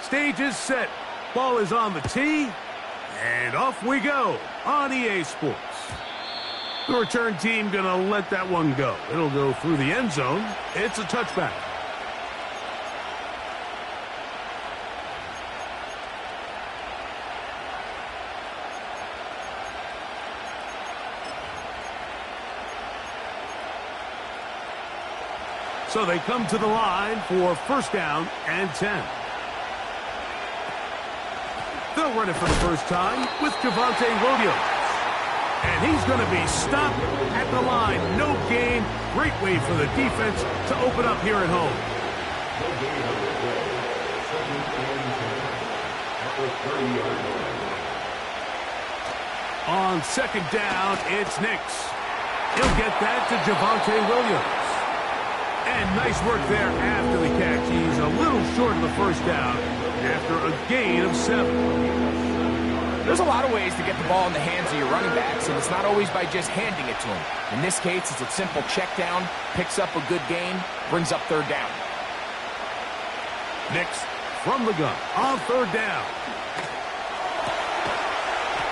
Stage is set. Ball is on the tee. And off we go on EA Sports. The return team going to let that one go. It'll go through the end zone. It's a touchback. So they come to the line for first down and 10. They'll run it for the first time with Javonte Williams. And he's going to be stopped at the line. No gain. Great way for the defense to open up here at home. On second down, it's Nix. He'll get that to Javonte Williams. And nice work there after the catch. He's a little short of the first down after a gain of 7. There's a lot of ways to get the ball in the hands of your running backs, and it's not always by just handing it to them. In this case, it's a simple check down, picks up a good gain, brings up third down. Nix from the gun on third down.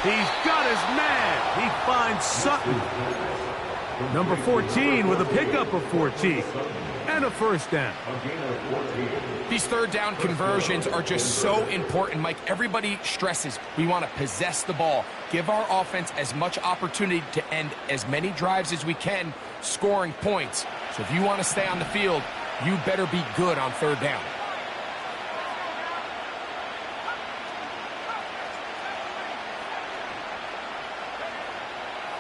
He's got his man. He finds Sutton. Number 14 with a pickup of 14 and a first down. These third down conversions are just so important, Mike. Everybody stresses we want to possess the ball, give our offense as much opportunity to end as many drives as we can, scoring points. So if you want to stay on the field, you better be good on third down.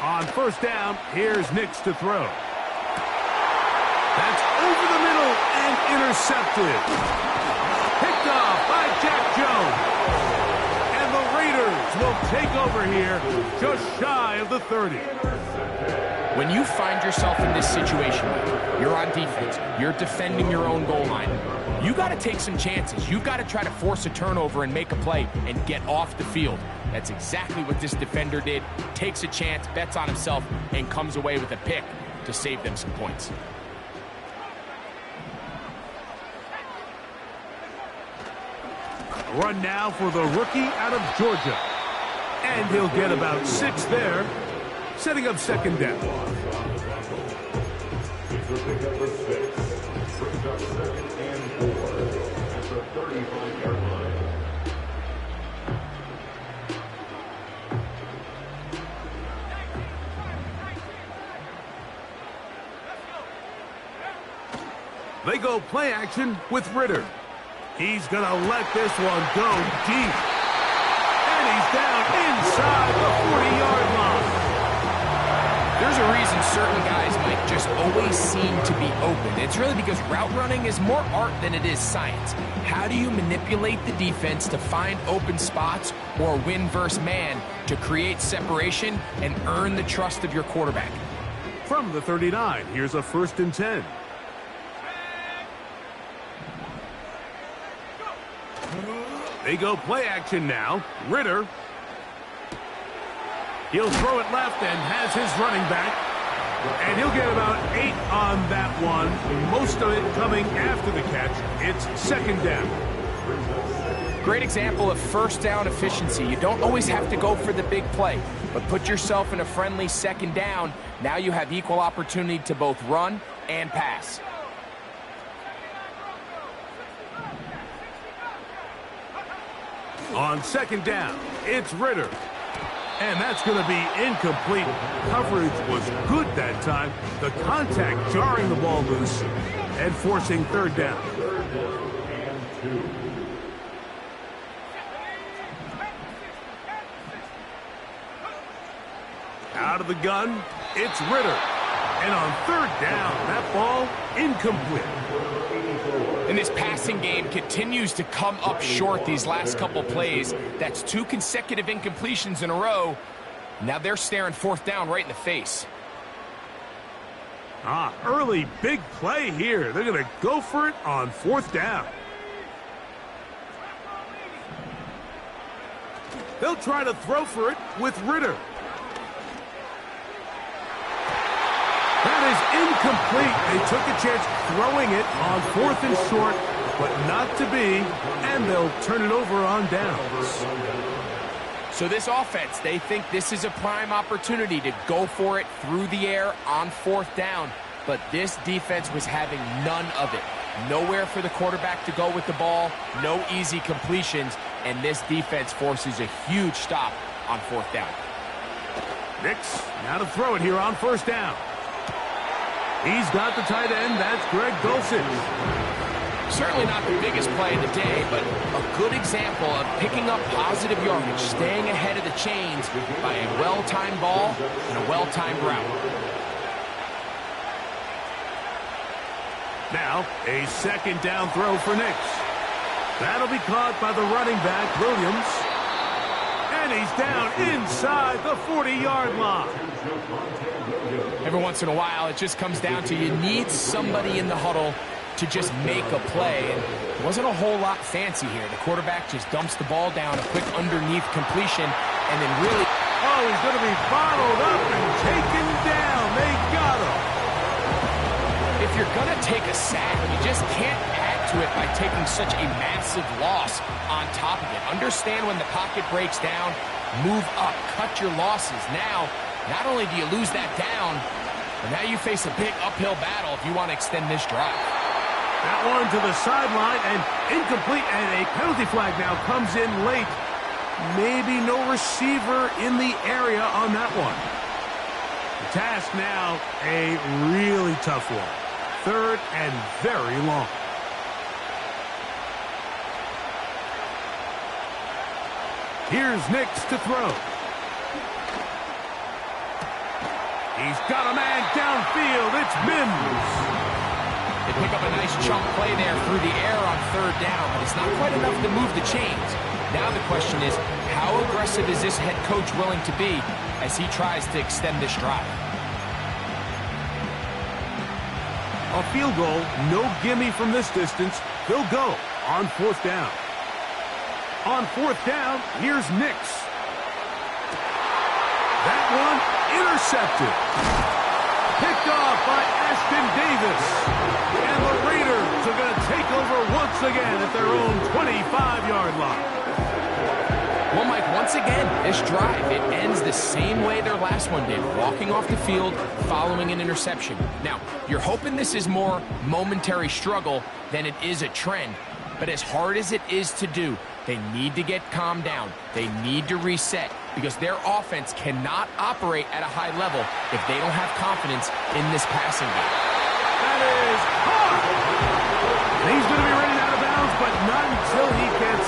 On first down, here's Nix to throw. That's over the middle and intercepted. Picked off by Jack Jones. And the Raiders will take over here just shy of the 30. When you find yourself in this situation, you're on defense, you're defending your own goal line, you got to take some chances. You've got to try to force a turnover and make a play and get off the field. That's exactly what this defender did. Takes a chance, bets on himself, and comes away with a pick to save them some points. Run now for the rookie out of Georgia. And he'll get about 6 there, setting up second down. They go play action with Ritter. He's going to let this one go deep. And he's down inside the 40-yard line. There's a reason certain guys might just always seem to be open. It's really because route running is more art than it is science. How do you manipulate the defense to find open spots or win versus man to create separation and earn the trust of your quarterback? From the 39, here's a first and 10. They go play action now. Ritter. He'll throw it left and has his running back. And he'll get about 8 on that one. Most of it coming after the catch. It's second down. Great example of first down efficiency. You don't always have to go for the big play, but put yourself in a friendly second down. Now you have equal opportunity to both run and pass. On second down, it's Ritter. And that's going to be incomplete. Coverage was good that time. The contact jarring the ball loose and forcing third down. Out of the gun, it's Ritter. And on third down, that ball incomplete. And this passing game continues to come up short these last couple plays. That's 2 consecutive incompletions in a row. Now they're staring fourth down right in the face. Early big play here. They're going to go for it on fourth down. They'll try to throw for it with Ritter. That is incomplete. They took a chance throwing it on 4th and short. but not to be, and they'll turn it over on downs. So this offense, they think this is a prime opportunity to go for it through the air on 4th down, but this defense was having none of it. Nowhere for the quarterback to go with the ball, no easy completions, and this defense forces a huge stop on 4th down. Nix, now to throw it here on 1st down. He's got the tight end. That's Greg Dulcich. Certainly not the biggest play of the day, but a good example of picking up positive yardage, staying ahead of the chains by a well-timed ball and a well-timed route. Now, a 2nd down throw for Nix. That'll be caught by the running back, Williams. And he's down inside the 40-yard line. Every once in a while, it just comes down to you need somebody in the huddle to just make a play. And it wasn't a whole lot fancy here. The quarterback just dumps the ball down, a quick underneath completion, and then really... Oh, he's going to be followed up and taken down. They got him. If you're going to take a sack, you just can't add to it by taking such a massive loss on top of it. Understand when the pocket breaks down, move up, cut your losses. Now, not only do you lose that down, but now you face a big uphill battle if you want to extend this drive. That one to the sideline and incomplete, and a penalty flag now comes in late. Maybe no receiver in the area on that one. The task now, a really tough one. 3rd and very long. Here's Nix to throw. He's got a man downfield. It's Mims. They pick up a nice chunk play there through the air on 3rd down, but it's not quite enough to move the chains. Now the question is, how aggressive is this head coach willing to be as he tries to extend this drive? A field goal, no gimme from this distance. They'll go on 4th down. On 4th down, here's Nix. That one intercepted. Picked off by Ashton Davis. And the Raiders are going to take over once again at their own 25-yard line. Well, Mike, once again, this drive, it ends the same way their last one did, walking off the field following an interception. Now, you're hoping this is more momentary struggle than it is a trend, but as hard as it is to do, they need to get calmed down. They need to reset because their offense cannot operate at a high level if they don't have confidence in this passing game. That is hard. And he's going to be running out of bounds, but not until he gets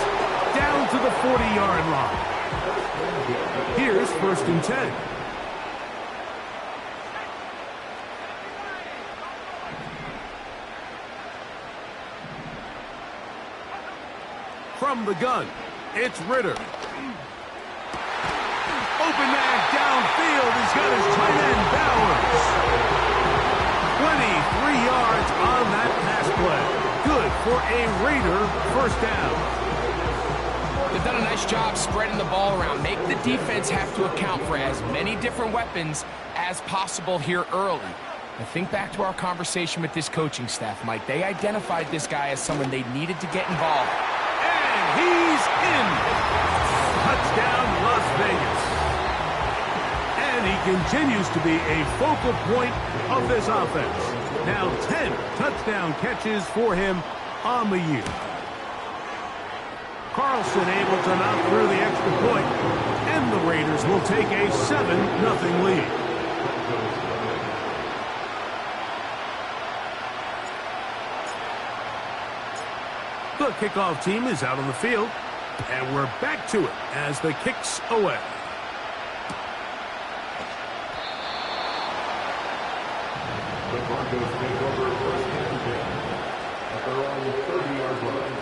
down to the 40-yard line. Here's 1st and 10. From the gun, it's Ritter. Open man downfield. He's got his tight end, Bowers. 23 yards on that pass play. Good for a Raider 1st down. They've done a nice job spreading the ball around. Make the defense have to account for as many different weapons as possible here early. I think back to our conversation with this coaching staff, Mike. They identified this guy as someone they needed to get involved. And he's in. Touchdown, Las Vegas. And he continues to be a focal point of this offense. Now 10 touchdown catches for him on the year. Carlson able to knock through the extra point, and the Raiders will take a 7-0 lead. The kickoff team is out on the field, and we're back to it as the kick's away. The Broncos take over 1st and 10 at their own 30-yard line.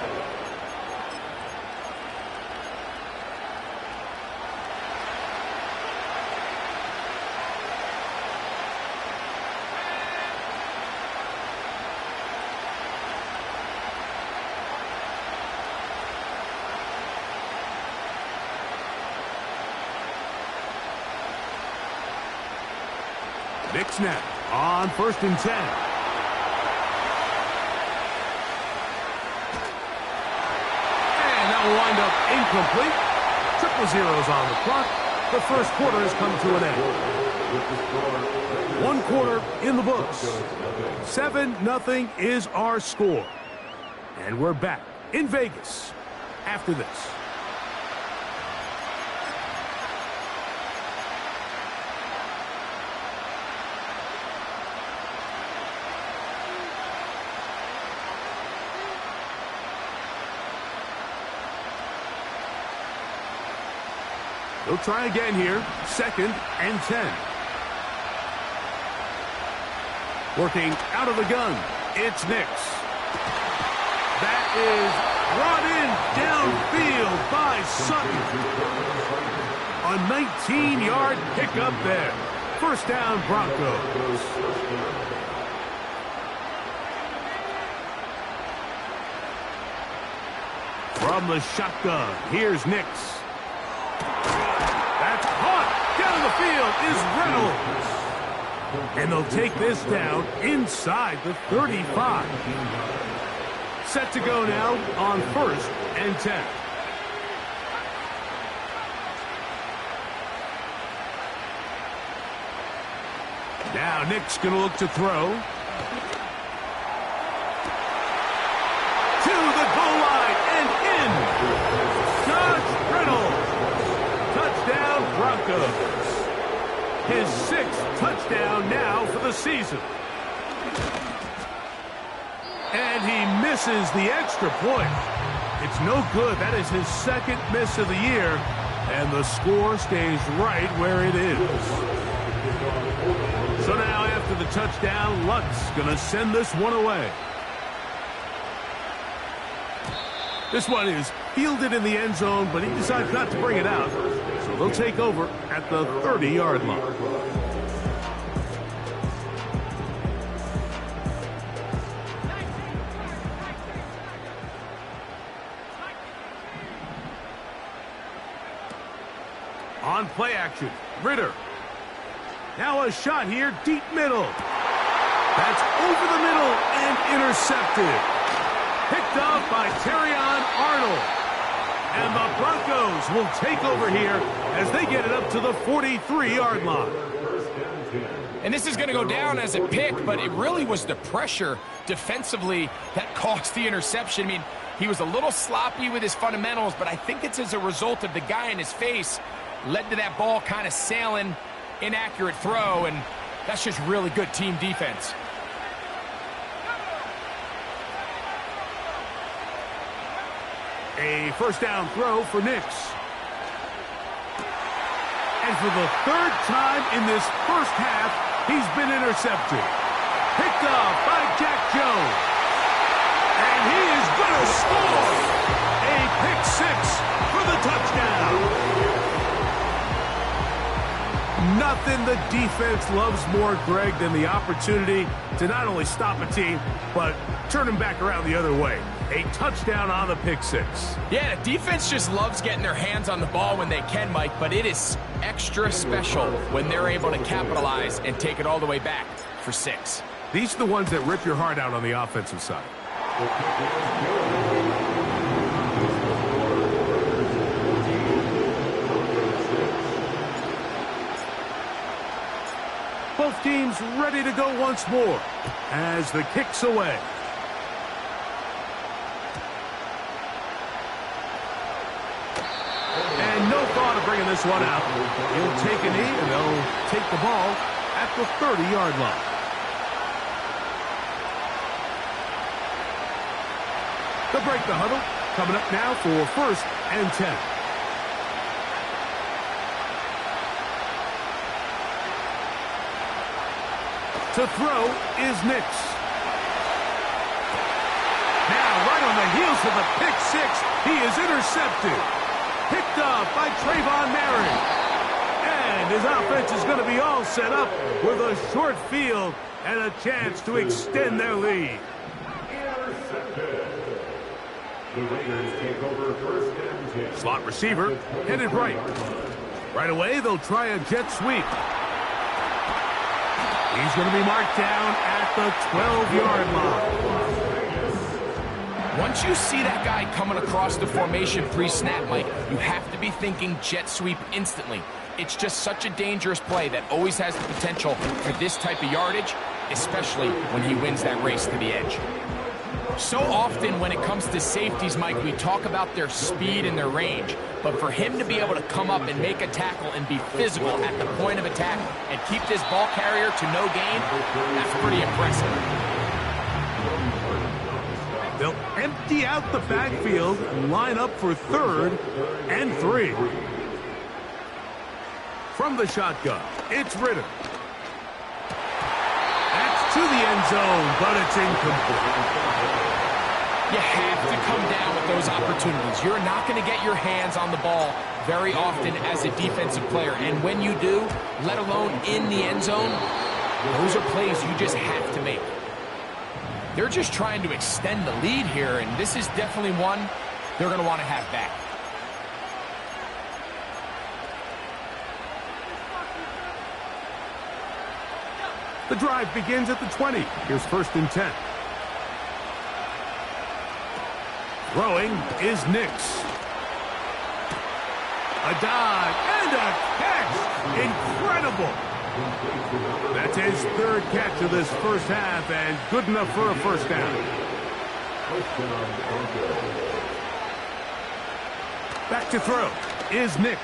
Big snap on 1st and 10. will wind up incomplete. Triple zeros on the clock. The first quarter has come to an end. 1 quarter in the books. 7-0 is our score. And we're back in Vegas after this. They'll try again here. 2nd and 10. Working out of the gun. It's Nix. That is brought in downfield by Sutton. A 19-yard pickup there. First down, Broncos. From the shotgun, here's Nix. That's caught. Down the field is Reynolds. And they'll take this down inside the 35. Set to go now on 1st and 10. Now Nick's going to look to throw. To the goal line and in. Josh Reynolds. Touchdown Broncos. His 6th touchdown now for the season. And he misses the extra point. It's no good. That is his 2nd miss of the year. And the score stays right where it is. So now after the touchdown, Lutz going to send this one away. This one is fielded in the end zone, but he decides not to bring it out. So they'll take over at the 30-yard line. On play action, Ritter. Now a shot here, deep middle. That's over the middle and intercepted. Picked off by Terrion Arnold. And the Broncos will take over here as they get it up to the 43-yard line. And this is going to go down as a pick, but it really was the pressure defensively that caused the interception. I mean, he was a little sloppy with his fundamentals, but I think it's as a result of the guy in his face led to that ball kind of sailing, inaccurate throw, and that's just really good team defense. A first down throw for Nix. And for the 3rd time in this first half, he's been intercepted. Picked off by Jack Jones. And he is going to score. A pick 6 for the touchdown. Nothing the defense loves more, Greg, than the opportunity to not only stop a team, but turn them back around the other way. A touchdown on the pick 6. Yeah, the defense just loves getting their hands on the ball when they can, Mike, but it is extra special when they're able to capitalize and take it all the way back for 6. These are the ones that rip your heart out on the offensive side. Both teams ready to go once more as the kick's away. And no thought of bringing this one out. He'll take a knee, and they'll take the ball at the 30-yard line. They'll break the huddle. Coming up now for 1st and 10. To throw is Nix. Now, right on the heels of the pick 6, he is intercepted. Picked off by Trayvon Merritt. And his offense is going to be all set up with a short field and a chance to extend their lead. Intercepted. The Raiders take over 1st and 10. Slot receiver headed right. Right away, they'll try a jet sweep. He's going to be marked down at the 12-yard line. Once you see that guy coming across the formation pre-snap, Mike, you have to be thinking jet sweep instantly. It's just such a dangerous play that always has the potential for this type of yardage, especially when he wins that race to the edge. So often when it comes to safeties, Mike, we talk about their speed and their range, but for him to be able to come up and make a tackle and be physical at the point of attack and keep this ball carrier to no gain, that's pretty impressive. They'll empty out the backfield and line up for 3rd and 3. From the shotgun, it's Ritter. That's to the end zone, but it's incomplete. You have to come down with those opportunities. You're not going to get your hands on the ball very often as a defensive player. And when you do, let alone in the end zone, those are plays you just have to make. They're just trying to extend the lead here, and this is definitely one they're going to want to have back. The drive begins at the 20. Here's 1st and 10. Throwing is Nix. A dive and a catch. Incredible. That's his 3rd catch of this first half and good enough for a first down. Back to throw is Nix.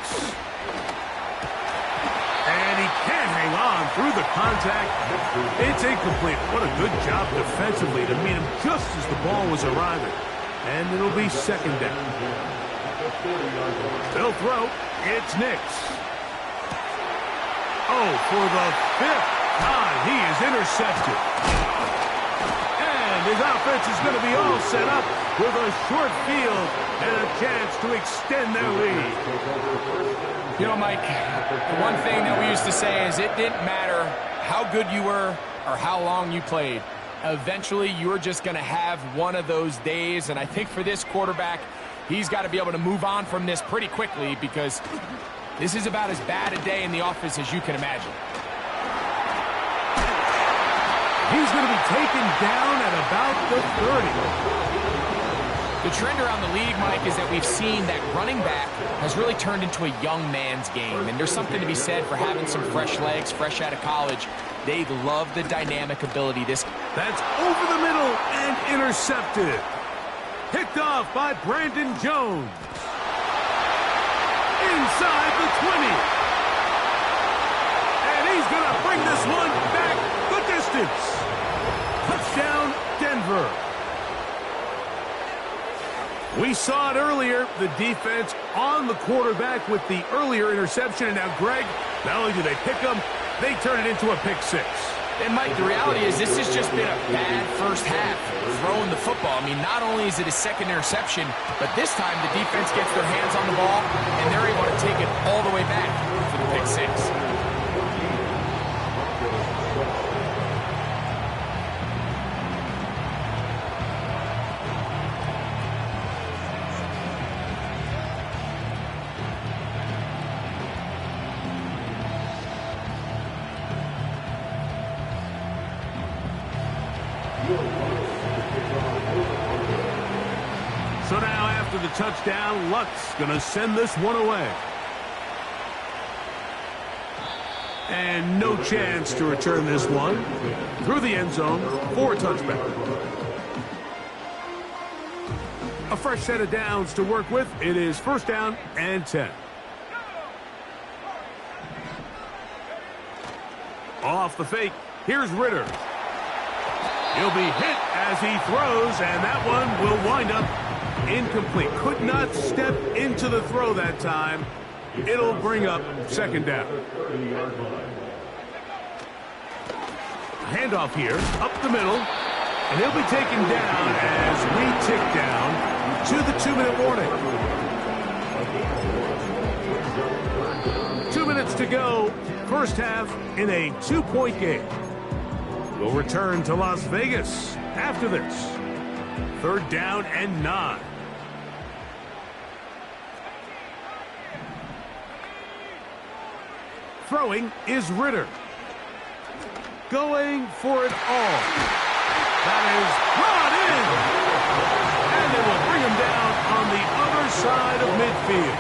And he can't hang on through the contact. It's incomplete. What a good job defensively to meet him just as the ball was arriving. And it'll be 2nd down. They'll throw. It's Nix. Oh, for the 5th time, he is intercepted. And his offense is going to be all set up with a short field and a chance to extend their lead. You know, Mike, the one thing that we used to say is it didn't matter how good you were or how long you played. Eventually, you're just going to have one of those days, and I think for this quarterback, he's got to be able to move on from this pretty quickly because this is about as bad a day in the office as you can imagine. He's going to be taken down at about the 30. The trend around the league, Mike, is that we've seen that running back has really turned into a young man's game, and there's something to be said for having some fresh legs, fresh out of college. They love the dynamic ability. That's over the middle and intercepted. Picked off by Brandon Jones. Inside the 20. And he's going to bring this one back the distance. Touchdown, Denver. We saw it earlier, the defense on the quarterback with the earlier interception. And now, Greg, not only do they pick him, they turn it into a pick 6. And, Mike, the reality is this has just been a bad first half throwing the football. I mean, not only is it a 2nd interception, but this time the defense gets their hands on the ball, and they're able to take it all the way back for the pick 6. So now after the touchdown, Luck's going to send this one away. And no chance to return this one through the end zone for a touchback. A fresh set of downs to work with. It is 1st down and 10. Off the fake, here's Ritter. He'll be hit as he throws, and that one will wind up incomplete. Could not step into the throw that time. It'll bring up 2nd down. Handoff here, up the middle, and he'll be taken down as we tick down to the 2-minute warning. 2 minutes to go, first half in a 2-point game. We'll return to Las Vegas after this. 3rd down and 9. Throwing is Ritter. Going for it all. That is brought in. And And they will bring him down on the other side of midfield.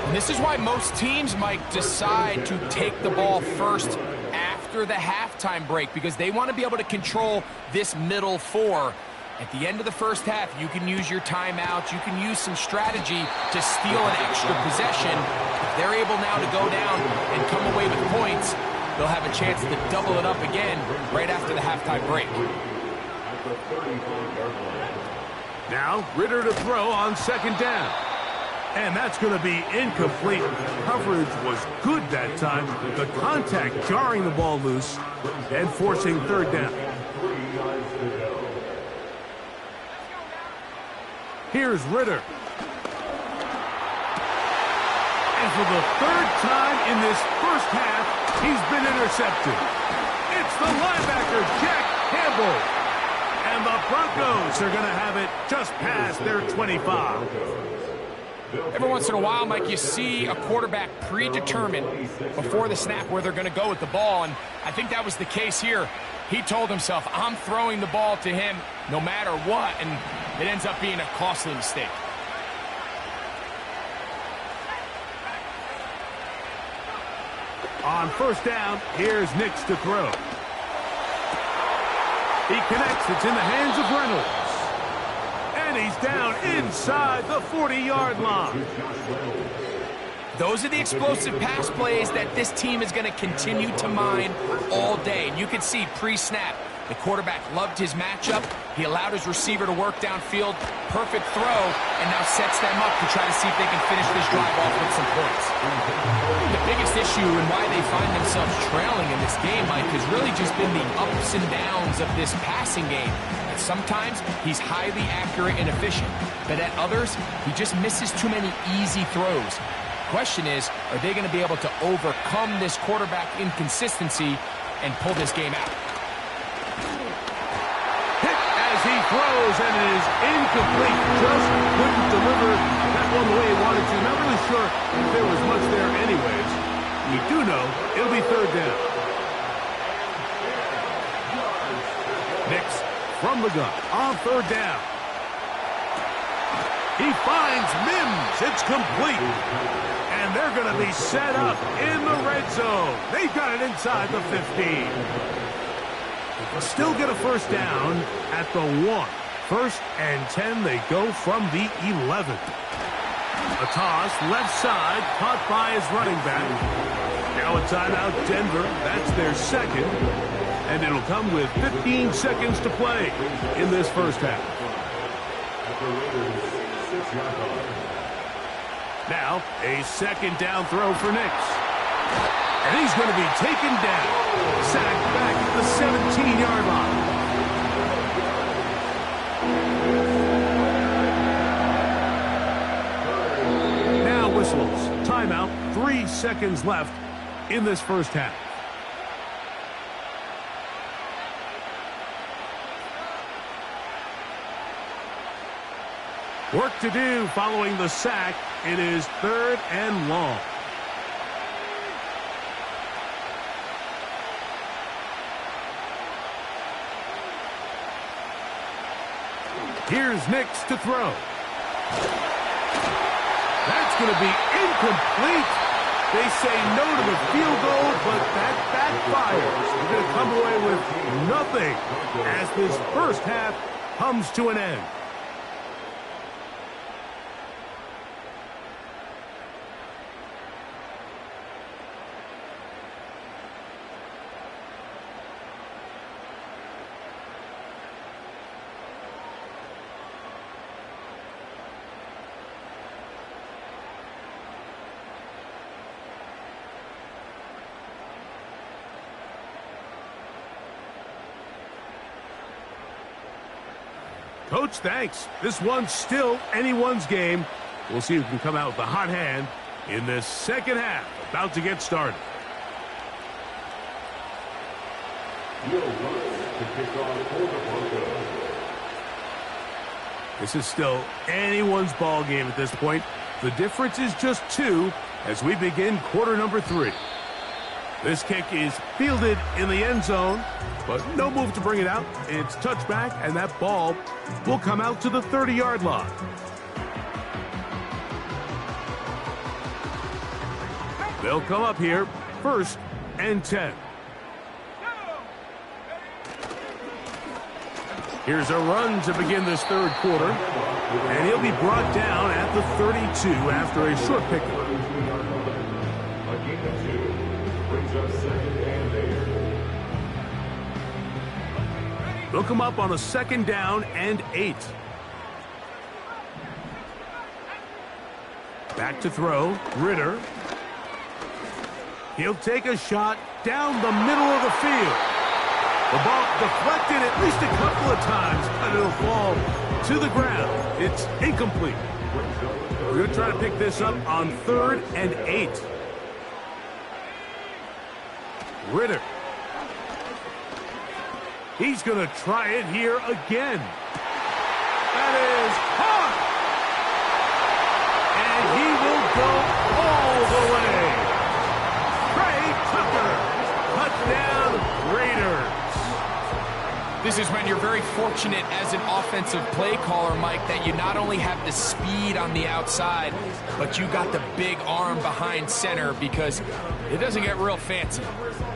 And this is why most teams, Mike, decide to take the ball first after the halftime break, because they want to be able to control this middle four. At the end of the first half, you can use your timeouts, you can use some strategy to steal an extra possession. If they're able now to go down and come away with points, they'll have a chance to double it up again right after the halftime break. Now, Ritter to throw on second down. And that's going to be incomplete. Coverage was good that time. The contact jarring the ball loose and forcing third down. Here's Ritter. And for the third time in this first half, he's been intercepted. It's the linebacker, Jack Campbell. And the Broncos are going to have it just past their 25. Every once in a while, Mike, you see a quarterback predetermined before the snap where they're going to go with the ball, and I think that was the case here. He told himself, I'm throwing the ball to him no matter what, and it ends up being a costly mistake. On first down, here's Nix to throw. He connects. It's in the hands of Reynolds. And he's down inside the 40-yard line. Those are the explosive pass plays that this team is going to continue to mine all day. And you can see pre-snap, the quarterback loved his matchup. He allowed his receiver to work downfield. Perfect throw, and now sets them up to try to see if they can finish this drive off with some points. The biggest issue and why they find themselves trailing in this game, Mike, has really just been the ups and downs of this passing game. And sometimes he's highly accurate and efficient, but at others, he just misses too many easy throws. Question is, are they going to be able to overcome this quarterback inconsistency and pull this game out? Hit as he throws, and it is incomplete. Just couldn't deliver that one the way he wanted to. Not really sure if there was much there anyways. We do know it'll be third down. Nix from the gun on third down. He finds Mims. It's complete. And they're going to be set up in the red zone. They've got it inside the 15. They'll still get a first down at the 1. First and 10, they go from the 11. A toss, left side, caught by his running back. Now a timeout, Denver. That's their second. And it'll come with 15 seconds to play in this first half. Now, a second down throw for Nix. And he's going to be taken down. Sacked back at the 17-yard line. Now whistles. Timeout. 3 seconds left in this first half. Work to do following the sack. It is third and long. Here's Nix to throw. That's going to be incomplete. They say no to the field goal, but that backfires. They're going to come away with nothing as this first half comes to an end. Coach, thanks. This one's still anyone's game. We'll see who can come out with the hot hand in this second half. About to get started. This is still anyone's ball game at this point. The difference is just 2 as we begin quarter number 3. This kick is fielded in the end zone, but no move to bring it out. It's touchback, and that ball will come out to the 30-yard line. They'll come up here, 1st and 10. Here's a run to begin this third quarter, and he'll be brought down at the 32 after a short pickup. A gain of 2 brings up 2nd and 8. They'll come up on a 2nd down and 8. Back to throw, Ritter. He'll take a shot down the middle of the field. The ball deflected at least a couple of times, but it'll fall to the ground. It's incomplete. We're going to try to pick this up on 3rd and 8. Ritter. He's going to try it here again. That is hard. And he will go all the way. Touchdown, Raiders. This is when you're very fortunate as an offensive play caller, Mike, that you not only have the speed on the outside, but you got the big arm behind center, because it doesn't get real fancy.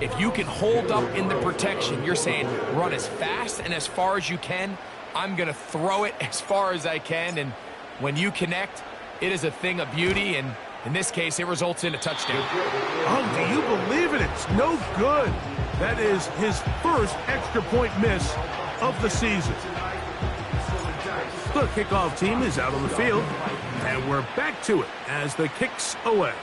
If you can hold up in the protection, you're saying run as fast and as far as you can. I'm going to throw it as far as I can, and when you connect, it is a thing of beauty, and in this case, it results in a touchdown. Oh, do you believe it? It's no good. That is his first extra point miss of the season. The kickoff team is out on the field, and we're back to it as the kick's away.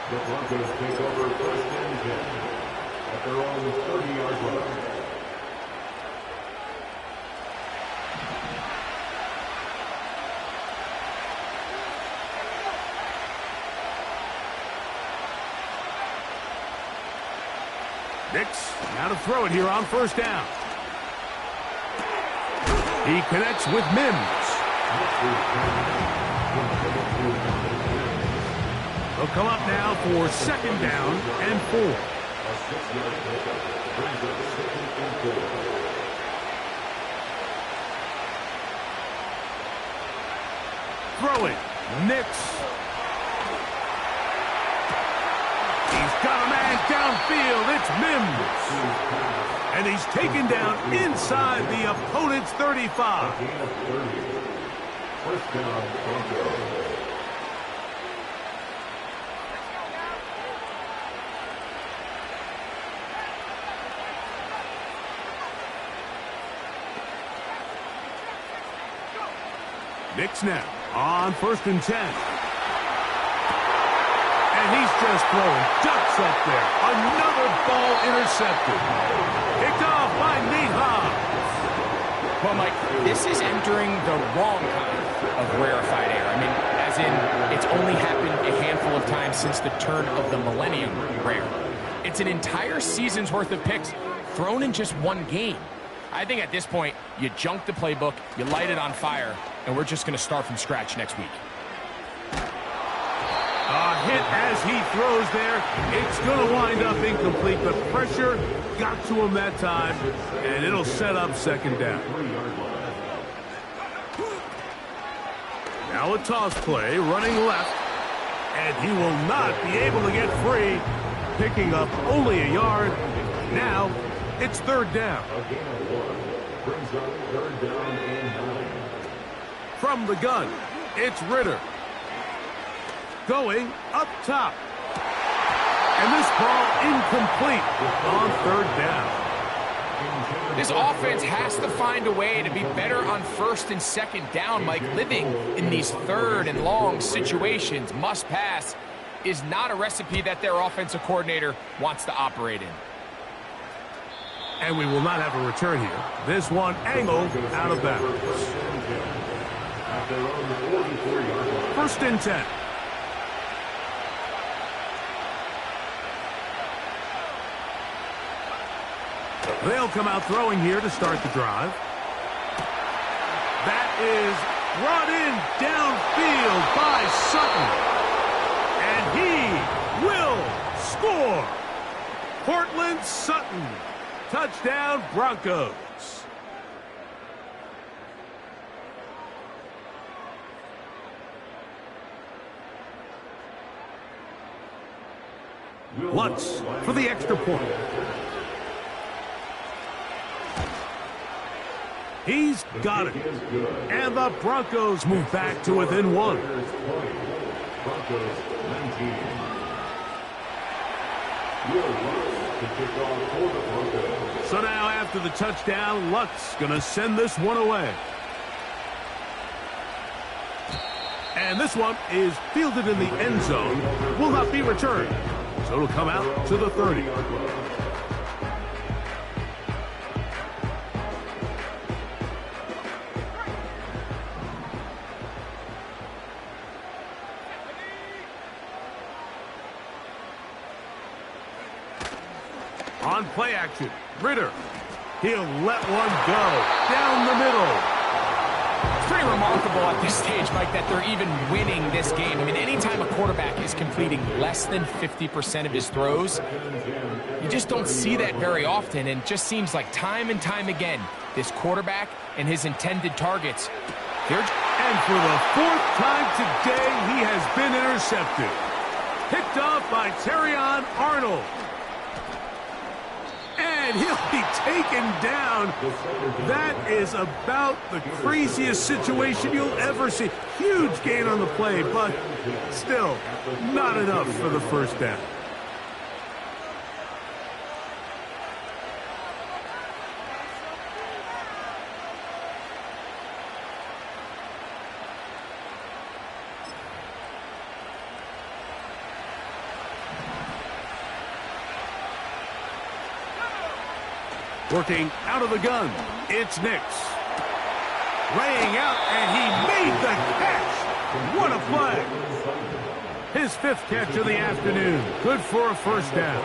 The Broncos take over 1st and 10 at their own 30-yard line. Nix, now to throw it here on 1st down. He connects with Mims. They'll come up now for 2nd down and 4. A 6-yard pickup brings up 2nd and 4. Throwing, Nix. He's got a man downfield. It's Mims. And he's taken down inside the opponent's 35. Gain of 30. 1st down, Broncos. Nix now on 1st and 10. And he's just throwing ducks up there. Another ball intercepted. Picked off by Nate Hobbs. Well, Mike, this is entering the wrong kind of rarefied air. I mean, as in, it's only happened a handful of times since the turn of the millennium rare. It's an entire season's worth of picks thrown in just one game. I think at this point, you junk the playbook, you light it on fire, and we're just going to start from scratch next week. A hit as he throws there. It's going to wind up incomplete. The pressure got to him that time, and it'll set up 2nd down. Now a toss play, running left, and he will not be able to get free, picking up only a yard. Now it's 3rd down. A gain of 1 brings up 3rd down and 9. From the gun, it's Ritter. Going up top. And this ball incomplete on 3rd down. This offense has to find a way to be better on 1st and 2nd down, Mike. Living in these 3rd and long situations, must pass, is not a recipe that their offensive coordinator wants to operate in. And we will not have a return here. This one angled out of bounds. 1st and 10. They'll come out throwing here to start the drive. That is brought in downfield by Sutton. And he will score. Cortland Sutton. Touchdown, Broncos. Lutz for the extra point. He's got it. And the Broncos move back to within one. So now after the touchdown, Lutz going to send this one away. And this one is fielded in the end zone. Will not be returned. So it'll come out to the 30. On play action, Ritter. He'll let one go down the middle. It's pretty remarkable at this stage, Mike, that they're even winning this game. I mean, anytime a quarterback is completing less than 50% of his throws, you just don't see that very often, and it just seems like time and time again, this quarterback and his intended targets, and for the fourth time today, he has been intercepted. Picked off by Terrion Arnold. And he'll be taken down. That is about the craziest situation you'll ever see. Huge gain on the play, but still not enough for the first down. Working out of the gun, it's Nix. Laying out, and he made the catch. What a play. His fifth catch of the afternoon. Good for a first down.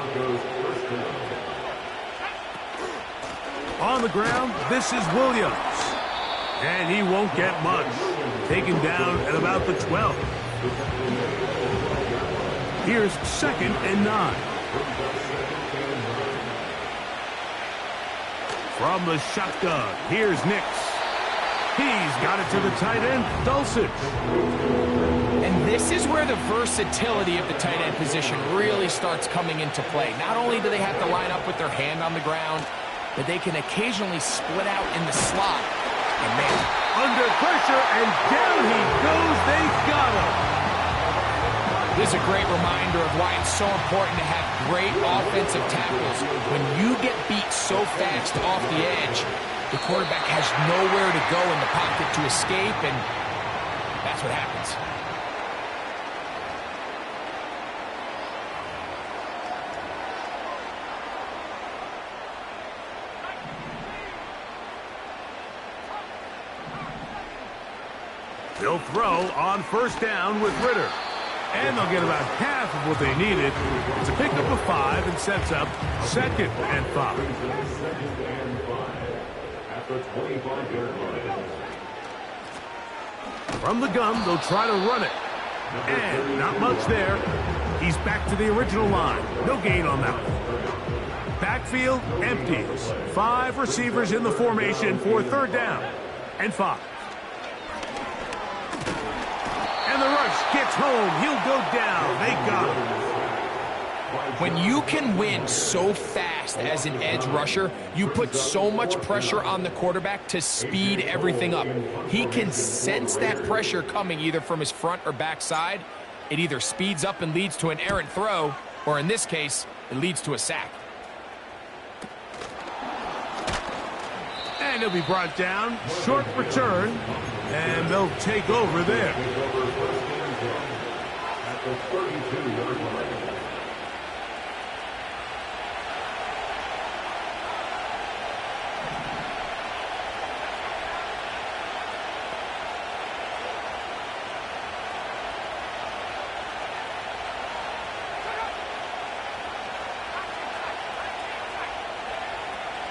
On the ground, this is Williams. And he won't get much. Taken down at about the 12. Here's 2nd and 9. From the shotgun, here's Nix. He's got it to the tight end, Dulcich. And this is where the versatility of the tight end position really starts coming into play. Not only do they have to line up with their hand on the ground, but they can occasionally split out in the slot. And man, under pressure, and down he goes. They got him. This is a great reminder of why it's so important to have great offensive tackles. When you get beat so fast off the edge, the quarterback has nowhere to go in the pocket to escape, and that's what happens. They'll throw on first down with Ritter. And they'll get about half of what they needed. It's a pickup of 5 and sets up 2nd and 5. From the gun, they'll try to run it. And not much there. He's back to the original line. No gain on that one. Backfield empties. 5 receivers in the formation for 3rd down and 5. And the rush gets home. He'll go down. They got him. When you can win so fast as an edge rusher, you put so much pressure on the quarterback to speed everything up. He can sense that pressure coming either from his front or back side. It either speeds up and leads to an errant throw, or in this case, it leads to a sack. And he'll be brought down. Short return. And they'll take over there. At the 32-yard line.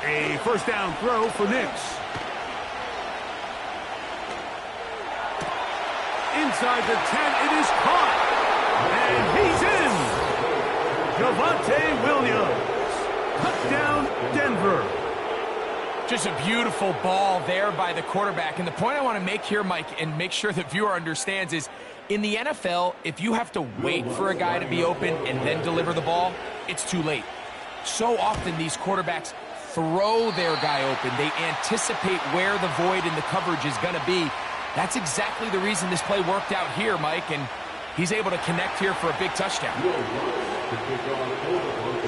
A first down throw for Nix. inside the 10. It is caught. And he's in. Javonte Williams. Touchdown, Denver. Just a beautiful ball there by the quarterback. And the point I want to make here, Mike, and make sure the viewer understands is, in the NFL, if you have to wait for a guy to be open and then deliver the ball, it's too late. So often these quarterbacks throw their guy open. They anticipate where the void in the coverage is going to be. That's exactly the reason this play worked out here, Mike, and he's able to connect here for a big touchdown.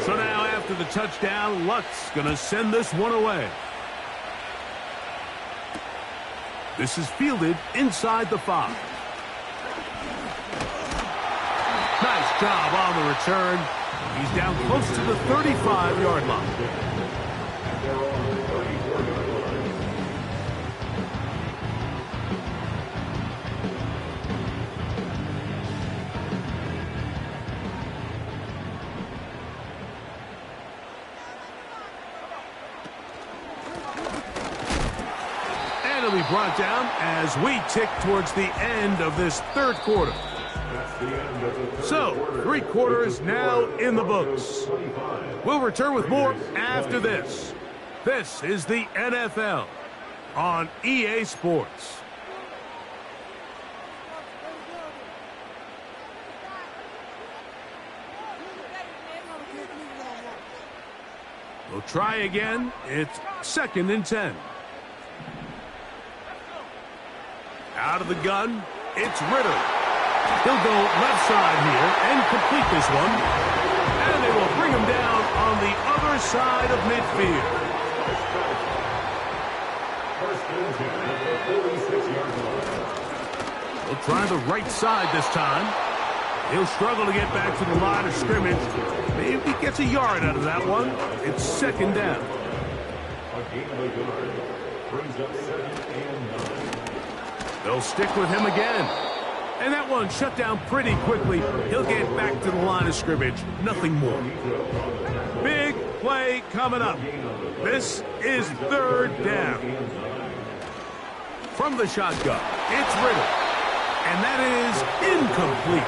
So now after the touchdown, Luck's going to send this one away. This is fielded inside the 5. Nice job on the return. He's down close to the 35-yard line. And it'll be brought down as we tick towards the end of this third quarter. So, 3 quarters now in the books. We'll return with more after this. This is the NFL on EA Sports. We'll try again. It's 2nd and 10. Out of the gun, it's Ritter. He'll go left side here and complete this one. And they will bring him down on the other side of midfield. He'll try the right side this time. He'll struggle to get back to the line of scrimmage. Maybe he gets a yard out of that one. It's 2nd down. They'll stick with him again. And that one shut down pretty quickly. He'll get back to the line of scrimmage. Nothing more. Big play coming up. This is 3rd down. From the shotgun, it's Ritter. And that is incomplete.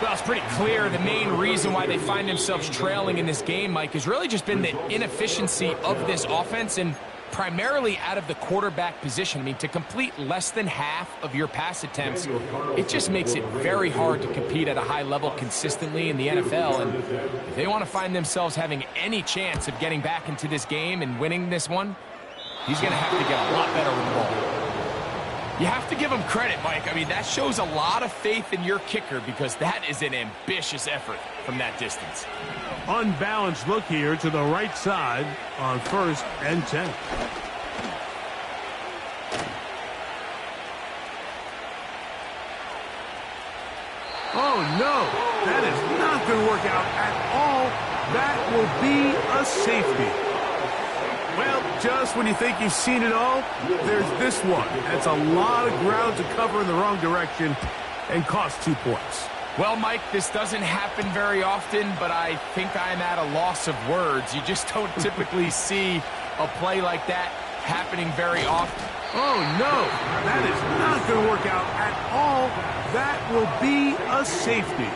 Well, it's pretty clear the main reason why they find themselves trailing in this game, Mike, has really just been the inefficiency of this offense and primarily out of the quarterback position. I mean, to complete less than half of your pass attempts, it just makes it very hard to compete at a high level consistently in the NFL. And if they want to find themselves having any chance of getting back into this game and winning this one, he's going to have to get a lot better with the ball. You have to give him credit, Mike. I mean, that shows a lot of faith in your kicker because that is an ambitious effort from that distance. Unbalanced look here to the right side on 1st and 10. Oh, no. That is not going to work out at all. That will be a safety. Well, just when you think you've seen it all, there's this one. That's a lot of ground to cover in the wrong direction and cost 2 points. Well, Mike, this doesn't happen very often, but I think I'm at a loss of words. You just don't typically see a play like that happening very often. Oh, no. That is not going to work out at all. That will be a safety.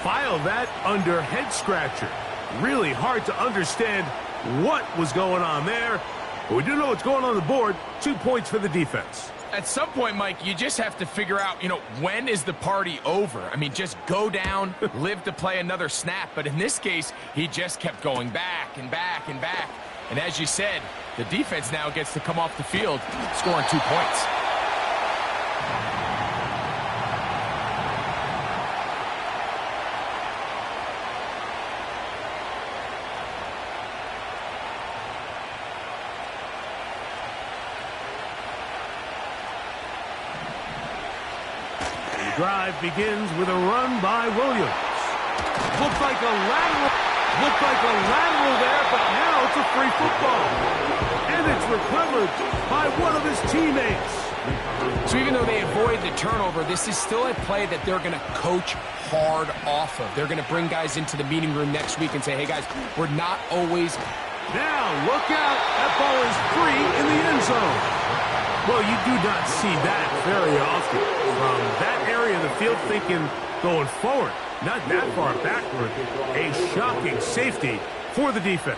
File that under head scratcher. Really hard to understand what was going on there. But we do know what's going on the board. 2 points for the defense. At some point, Mike, you just have to figure out, when is the party over? I mean, just go down, live to play another snap. But in this case, he just kept going back and back and back. And as you said, the defense now gets to come off the field, scoring 2 points. Drive begins with a run by Williams. Looked like a lateral there, but now it's a free football. And it's recovered by one of his teammates. So even though they avoid the turnover, this is still a play that they're going to coach hard off of. They're going to bring guys into the meeting room next week and say, hey, guys, we're not always... Now, look out. That ball is free in the end zone. Well, you do not see that very often. From that area of the field thinking going forward, not that far backward. A shocking safety for the defense.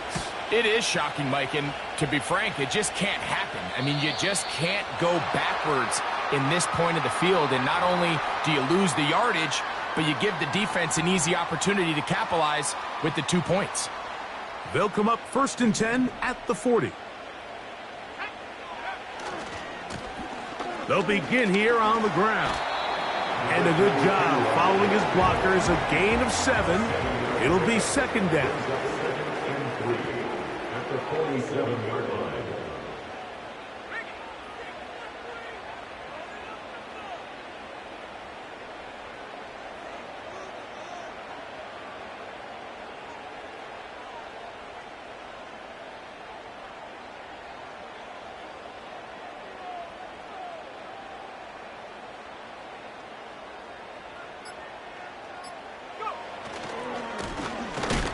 It is shocking, Mike, and to be frank, it just can't happen. I mean, you just can't go backwards in this point of the field, and not only do you lose the yardage, but you give the defense an easy opportunity to capitalize with the 2 points. They'll come up 1st and 10 at the 40. They'll begin here on the ground. And a good job following his blockers, a gain of 7. It'll be 2nd down. At the 47-yard line.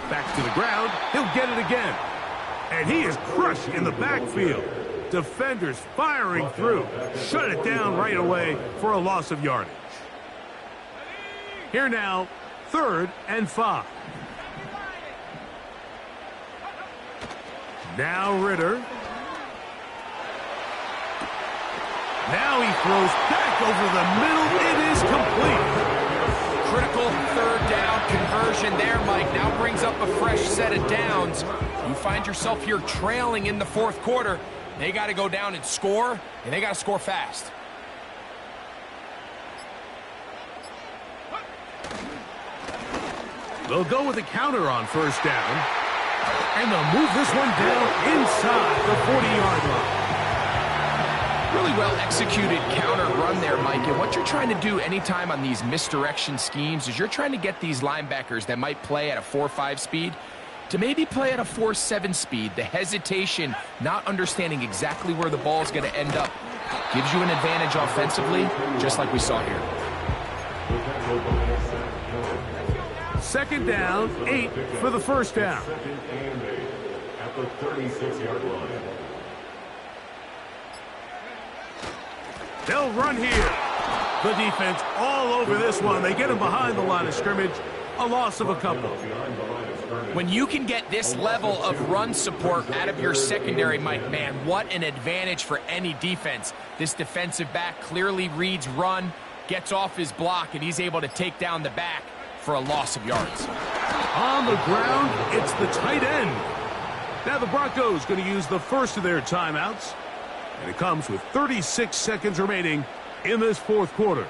Back to the ground. He'll get it again. And he is crushed in the backfield. Defenders firing through. Shut it down right away for a loss of yardage. Here now, 3rd and 5. Now Ritter. Now he throws back over the middle. It is complete. Critical 3rd down conversion there, Mike. Now brings up a fresh set of downs. You find yourself here trailing in the 4th quarter. They got to go down and score, and they got to score fast. They'll go with a counter on 1st down. And they'll move this one down inside the 40-yard line. Really well executed counter run there, Mike. And what you're trying to do anytime on these misdirection schemes is you're trying to get these linebackers that might play at a 4.5 speed to maybe play at a 4.7 speed. The hesitation, not understanding exactly where the ball is going to end up, gives you an advantage offensively, just like we saw here. 2nd down, 8 for the 1st down. At the 36-yard line. They'll run here. The defense all over this one. They get him behind the line of scrimmage. A loss of a couple. When you can get this level of run support out of your secondary, Mike, man, what an advantage for any defense. This defensive back clearly reads run, gets off his block, and he's able to take down the back for a loss of yards. On the ground, it's the tight end. Now the Broncos going to use the first of their timeouts. And it comes with 36 seconds remaining in this 4th quarter.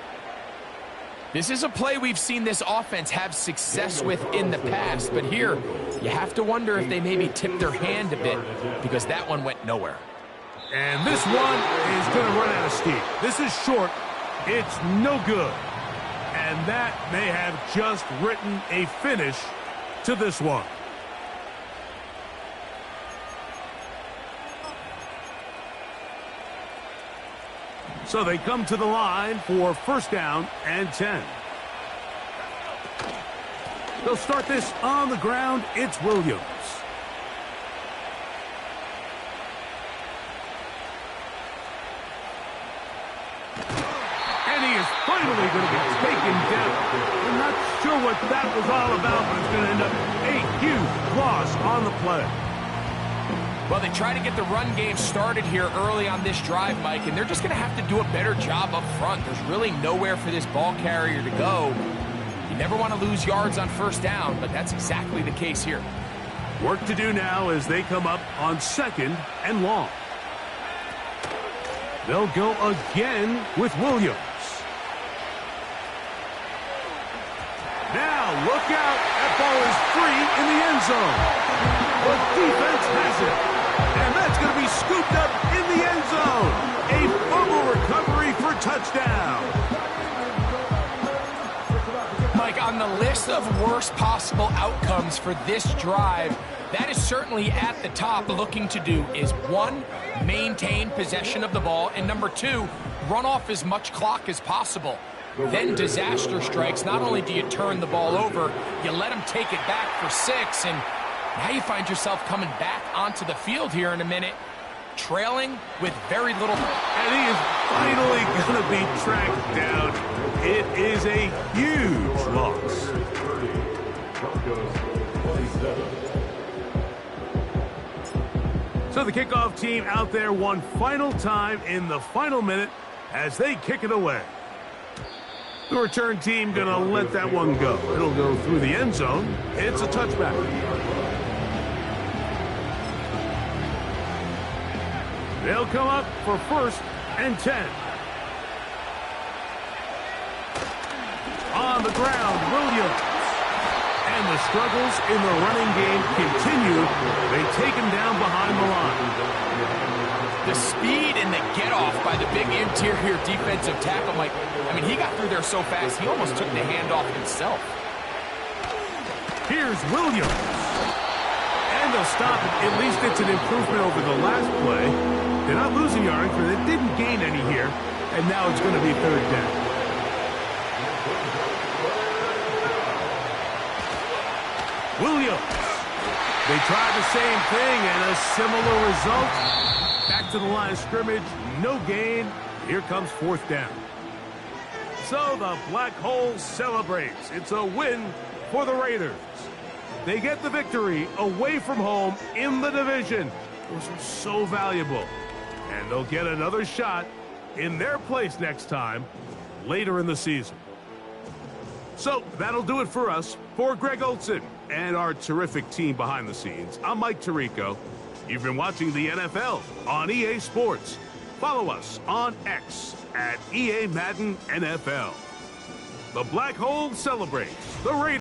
This is a play we've seen this offense have success with in the past, but here you have to wonder if they maybe tipped their hand a bit because that one went nowhere. And this one is going to run out of steam. This is short. It's no good. And that may have just written a finish to this one. So they come to the line for 1st down and 10. They'll start this on the ground. It's Williams. And he is finally going to be taken down. I'm not sure what that was all about, but it's going to end up a huge loss on the play. Well, they try to get the run game started here early on this drive, Mike, and they're just going to have to do a better job up front. There's really nowhere for this ball carrier to go. You never want to lose yards on 1st down, but that's exactly the case here. Work to do now as they come up on 2nd and long. They'll go again with Williams. Now, look out. That ball is free in the end zone. The defense has it. And that's going to be scooped up in the end zone. A fumble recovery for touchdown. Mike, on the list of worst possible outcomes for this drive, that is certainly at the top. Looking to do is 1, maintain possession of the ball, and number 2, run off as much clock as possible. Then disaster strikes. Not only do you turn the ball over, you let them take it back for 6, and now you find yourself coming back onto the field here in a minute, trailing with very little. And he is finally going to be tracked down. It is a huge loss. Broncos 27. So the kickoff team out there one final time in the final minute as they kick it away. The return team going to let that one go. It'll go through the end zone. It's a touchback. They'll come up for 1st and 10. On the ground, Williams. And the struggles in the running game continue. They take him down behind the line. The speed and the get-off by the big interior defensive tackle, Mike. I mean, he got through there so fast, he almost took the handoff himself. Here's Williams. And they'll stop it. At least it's an improvement over the last play. They're not losing yards, but they didn't gain any here. And now it's going to be 3rd down. Williams. They tried the same thing and a similar result. Back to the line of scrimmage, no gain. Here comes 4th down. So the Black Hole celebrates. It's a win for the Raiders. They get the victory away from home in the division. Those are so valuable. And they'll get another shot in their place next time, later in the season. So that'll do it for us. For Greg Olson and our terrific team behind the scenes, I'm Mike Tirico. You've been watching the NFL on EA Sports. Follow us on X at EA Madden NFL. The Black Hole celebrates the Raiders.